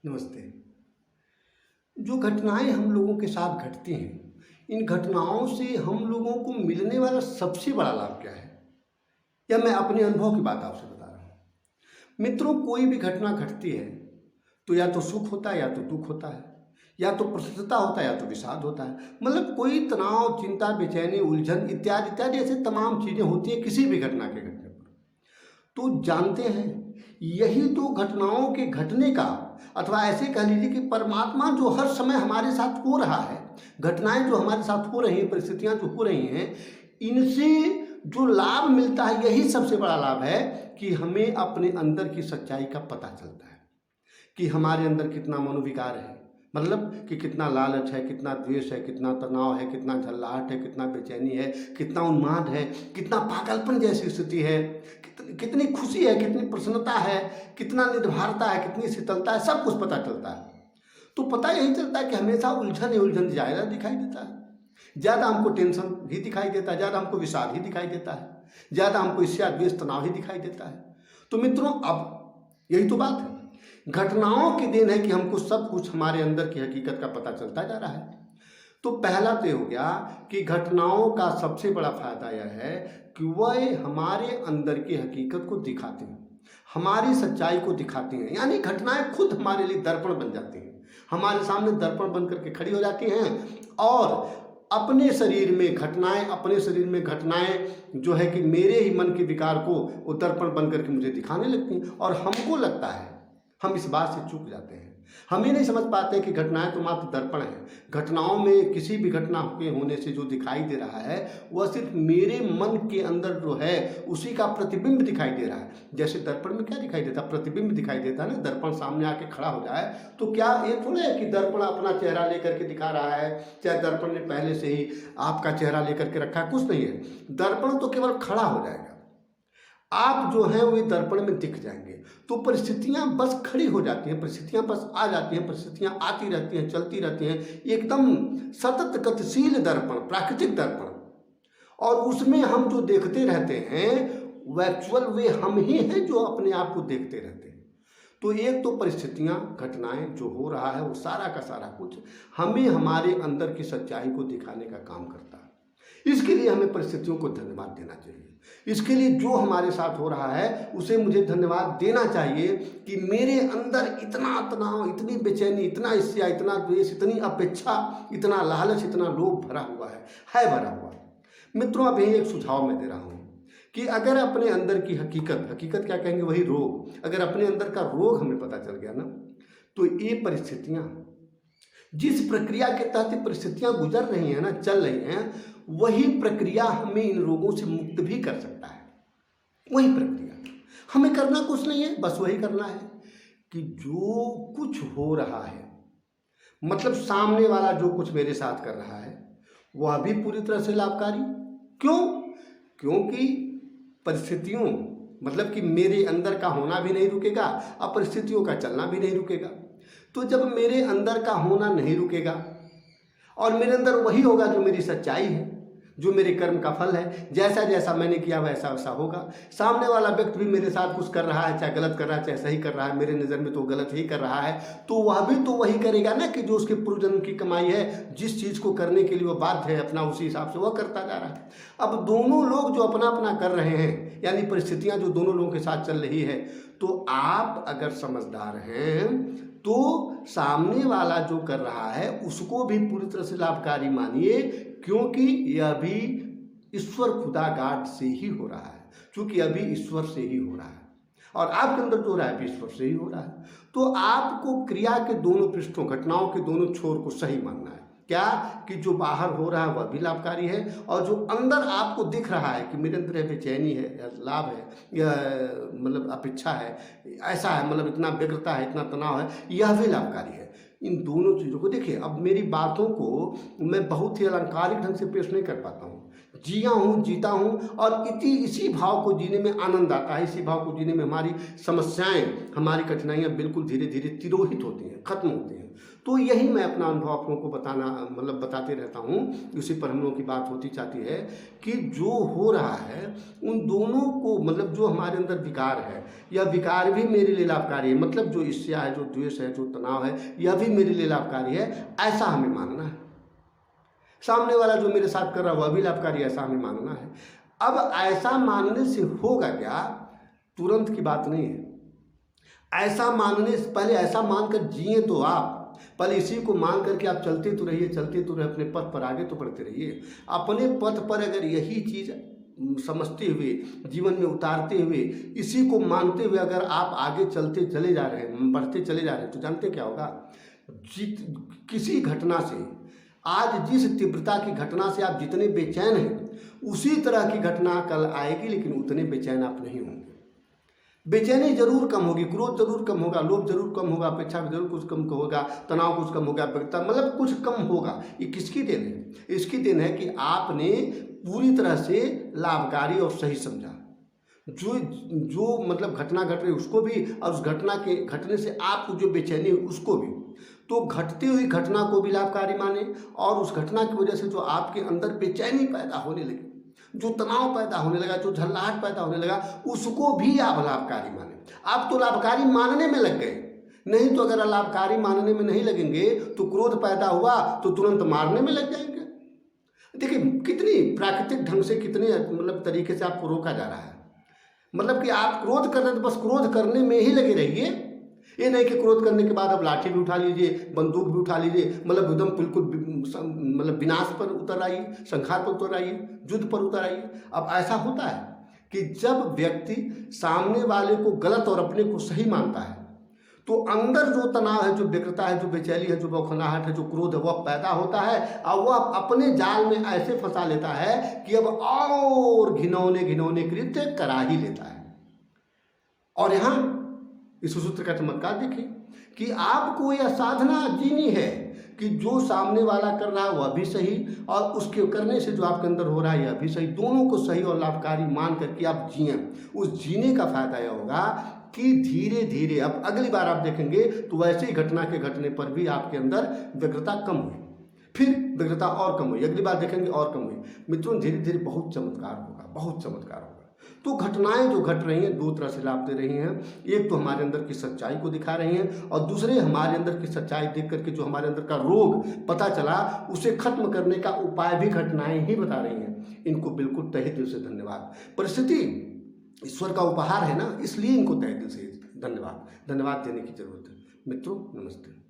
नमस्ते। जो घटनाएं हम लोगों के साथ घटती हैं, इन घटनाओं से हम लोगों को मिलने वाला सबसे बड़ा लाभ क्या है? या मैं अपने अनुभव की बात आपसे बता रहा हूँ। मित्रों, कोई भी घटना घटती है तो या तो सुख होता है या तो दुख होता है, या तो प्रसन्नता होता है या तो विषाद होता है। मतलब कोई तनाव, चिंता, बेचैनी, उलझन इत्यादि इत्यादि ऐसे तमाम चीज़ें होती हैं किसी भी घटना के घटने पर। तो जानते हैं, यही तो घटनाओं के घटने का, अथवा ऐसे कह लीजिए कि परमात्मा जो हर समय हमारे साथ हो रहा है, घटनाएं जो हमारे साथ हो रही हैं, परिस्थितियां जो हो रही हैं, इनसे जो लाभ मिलता है, यही सबसे बड़ा लाभ है कि हमें अपने अंदर की सच्चाई का पता चलता है कि हमारे अंदर कितना मनोविकार है। मतलब कि कितना लालच है, कितना द्वेष है, कितना तनाव है, कितना झल्लाहट है, कितना बेचैनी है, कितना उन्माद है, कितना पागलपन जैसी स्थिति है, कितनी खुशी है, कितनी प्रसन्नता है, कितना निर्भरता है, कितनी शीतलता है, सब कुछ पता चलता है। तो पता यही चलता है कि हमेशा उलझन ही उलझन ज़्यादा दिखाई देता है, ज़्यादा हमको टेंशन ही दिखाई देता है, ज़्यादा हमको विषाद ही दिखाई देता है, ज़्यादा हमको ईर्ष्या, द्वेष, तनाव ही दिखाई देता है। तो मित्रों, अब यही तो बात है, घटनाओं की देन है कि हमको सब कुछ हमारे अंदर की हकीकत का पता चलता जा रहा है। तो पहला तो हो गया कि घटनाओं का सबसे बड़ा फायदा यह है कि वह हमारे अंदर की हकीकत को दिखाते हैं, हमारी सच्चाई को दिखाती हैं। यानी घटनाएं खुद हमारे लिए दर्पण बन जाती हैं, हमारे सामने दर्पण बन करके खड़ी हो जाती हैं। और अपने शरीर में घटनाएं जो है कि मेरे ही मन के विकार को वो दर्पण बन करके मुझे दिखाने लगती हैं। और हमको लगता है, हम इस बात से चूक जाते हैं, हम ये नहीं समझ पाते कि घटनाएं तो मात्र दर्पण है। घटनाओं में किसी भी घटना के होने से जो दिखाई दे रहा है वह सिर्फ मेरे मन के अंदर जो है उसी का प्रतिबिंब दिखाई दे रहा है। जैसे दर्पण में क्या दिखाई देता है? प्रतिबिंब दिखाई देता है ना। दर्पण सामने आके खड़ा हो जाए तो क्या ये थोड़ा है कि दर्पण अपना चेहरा लेकर के दिखा रहा है, चाहे दर्पण ने पहले से ही आपका चेहरा लेकर के रखा है? कुछ नहीं है। दर्पण तो केवल खड़ा हो जाएगा, आप जो हैं वो दर्पण में दिख जाएंगे। तो परिस्थितियां बस खड़ी हो जाती हैं, परिस्थितियां बस आ जाती हैं, परिस्थितियां आती रहती हैं, चलती रहती हैं, एकदम सतत गतिशील दर्पण, प्राकृतिक दर्पण। और उसमें हम जो देखते रहते हैं वर्चुअल वे हम ही हैं जो अपने आप को देखते रहते हैं। तो एक तो परिस्थितियां, घटनाएं जो हो रहा है वो सारा का सारा कुछ हमें हमारे अंदर की सच्चाई को दिखाने का काम करता है। इसके लिए हमें परिस्थितियों को धन्यवाद देना चाहिए। इसके लिए जो हमारे साथ हो रहा है उसे मुझे धन्यवाद देना चाहिए कि मेरे अंदर इतना तनाव, इतनी बेचैनी, इतना ईर्ष्या, इतना द्वेष, इतनी अपेक्षा, इतना लालच, इतना लोभ भरा हुआ है भरा हुआ। मित्रों, अब यही एक सुझाव मैं दे रहा हूँ कि अगर अपने अंदर की हकीकत क्या कहेंगे, वही रोग, अगर अपने अंदर का रोग हमें पता चल गया ना, तो ये परिस्थितियां, जिस प्रक्रिया के तहत परिस्थितियां गुजर रही हैं ना, चल रही हैं, वही प्रक्रिया हमें इन रोगों से मुक्त भी कर सकता है। वही प्रक्रिया हमें करना कुछ नहीं है, बस वही करना है कि जो कुछ हो रहा है, मतलब सामने वाला जो कुछ मेरे साथ कर रहा है वह भी पूरी तरह से लाभकारी। क्यों? क्योंकि परिस्थितियों, मतलब कि मेरे अंदर का होना भी नहीं रुकेगा और परिस्थितियों का चलना भी नहीं रुकेगा। तो जब मेरे अंदर का होना नहीं रुकेगा और मेरे अंदर वही होगा जो मेरी सच्चाई है, जो मेरे कर्म का फल है, जैसा जैसा मैंने किया वैसा वैसा होगा। सामने वाला व्यक्ति भी मेरे साथ कुछ कर रहा है, चाहे गलत कर रहा है चाहे सही कर रहा है, मेरे नज़र में तो गलत ही कर रहा है, तो वह भी तो वही करेगा ना कि जो उसके पूर्वजन्म की कमाई है, जिस चीज़ को करने के लिए वह बाध्य है अपना, उसी हिसाब से वह करता जा रहा है। अब दोनों लोग जो अपना अपना कर रहे हैं, यानी परिस्थितियाँ जो दोनों लोगों के साथ चल रही है, तो आप अगर समझदार हैं तो सामने वाला जो कर रहा है उसको भी पूरी तरह से लाभकारी मानिए, क्योंकि यह भी ईश्वर खुदा गाड से ही हो रहा है, क्योंकि अभी ईश्वर से ही हो रहा है और आपके अंदर जो हो रहा है भी ईश्वर से ही हो रहा है। तो आपको क्रिया के दोनों पृष्ठों, घटनाओं के दोनों छोर को सही मानना है। क्या कि जो बाहर हो रहा है वह भी लाभकारी है, और जो अंदर आपको दिख रहा है कि मेरे अंदर बेचैनी है या लाभ है या मतलब अपेक्षा है, ऐसा है, मतलब इतना व्यग्रता है, इतना तनाव है, यह भी लाभकारी है। इन दोनों चीज़ों को देखिए। अब मेरी बातों को मैं बहुत ही अलंकारिक ढंग से पेश नहीं कर पाता हूँ। जिया हूँ, जीता हूँ, और इसी भाव को जीने में आनंद आता है। इसी भाव को जीने में हमारी समस्याएं, हमारी कठिनाइयाँ बिल्कुल धीरे धीरे तिरोहित होती हैं, खत्म होती हैं। तो यही मैं अपना अनुभव आप लोगों को बताते रहता हूँ। उसी पर हम लोगों की बात होती जाती है कि जो हो रहा है उन दोनों को, जो हमारे अंदर विकार है, यह विकार भी मेरे लिए लाभकारी है। जो ईर्ष्या है, जो द्वेष है, जो तनाव है, यह भी मेरे लिए लाभकारी है, ऐसा हमें मानना है। सामने वाला जो मेरे साथ कर रहा है वह भी लाभकारी, ऐसा हमें मानना है। अब ऐसा मानने से होगा क्या? तुरंत की बात नहीं है। ऐसा मानने से पहले ऐसा मानकर जिए तो आप पहले इसी को मान करके आप चलते तो रहिए, अपने पथ पर आगे तो बढ़ते रहिए। अपने पथ पर अगर यही चीज़ समझते हुए, जीवन में उतारते हुए, इसी को मानते हुए अगर आप आगे चलते चले जा रहे हैं, बढ़ते चले जा रहे हैं, तो जानते क्या होगा? किसी घटना से, आज जिस तीव्रता की घटना से आप जितने बेचैन हैं, उसी तरह की घटना कल आएगी, लेकिन उतने बेचैन आप नहीं होंगे। बेचैनी जरूर कम होगी, क्रोध जरूर कम होगा, लोभ जरूर कम होगा, अपेक्षा जरूर कुछ कम होगा, तनाव कुछ कम होगा, कुछ कम होगा। ये किसकी देन है? इसकी देन है कि आपने पूरी तरह से लाभकारी और सही समझा। जो घटना घट रही उसको भी, और उस घटना के घटने से आपको जो बेचैनी हुई उसको भी। तो घटती हुई घटना को भी लाभकारी माने, और उस घटना की वजह से जो आपके अंदर बेचैनी पैदा होने लगी, जो तनाव पैदा होने लगा, जो झल्लाहट पैदा होने लगा, उसको भी आप लाभकारी माने। आप तो लाभकारी मानने में लग गए, नहीं तो अगर लाभकारी मानने में नहीं लगेंगे तो क्रोध पैदा हुआ तो तुरंत मारने में लग जाएंगे। देखिए कितनी प्राकृतिक ढंग से, कितने तरीके से आपको रोका जा रहा है। कि आप क्रोध कर रहे हैं तो बस क्रोध करने में ही लगे रहिए। ये नहीं कि क्रोध करने के बाद अब लाठी भी उठा लीजिए, बंदूक भी उठा लीजिए, एकदम बिल्कुल विनाश पर उतर आइए, संहार पर उतर आइए, युद्ध पर उतर आइए। अब ऐसा होता है कि जब व्यक्ति सामने वाले को गलत और अपने को सही मानता है, तो अंदर जो तनाव है, जो व्यग्रता है, जो बेचैनी है, जो बौखलाहट है, जो क्रोध है, वह पैदा होता है, और वह अपने जाल में ऐसे फंसा लेता है कि अब और घिनौने कृत्य करा ही लेता है। और यहाँ इस सूत्र का चमत्कार देखिए कि आपको यह साधना जीनी है कि जो सामने वाला कर रहा है वह भी सही, और उसके करने से जो आपके अंदर हो रहा है यह भी सही, दोनों को सही और लाभकारी मान करके आप जिए। उस जीने का फायदा यह होगा कि धीरे धीरे अब अगली बार आप देखेंगे तो वैसे ही घटना के घटने पर भी आपके अंदर व्यग्रता कम हुई, फिर व्यग्रता और कम हुई, अगली बार देखेंगे और कम हुई। मित्रों धीरे धीरे बहुत चमत्कार होगा, बहुत चमत्कार होगा। तो घटनाएं जो घट रही हैं दो तरह से लाभ दे रही हैं। एक तो हमारे अंदर की सच्चाई को दिखा रही हैं, और दूसरे हमारे अंदर की सच्चाई देख करके जो हमारे अंदर का रोग पता चला उसे खत्म करने का उपाय भी घटनाएं ही बता रही हैं। इनको बिल्कुल तहे दिल से धन्यवाद। परिस्थिति ईश्वर का उपहार है ना, इसलिए इनको तहे दिल से धन्यवाद देने की जरूरत है। मित्रों नमस्ते।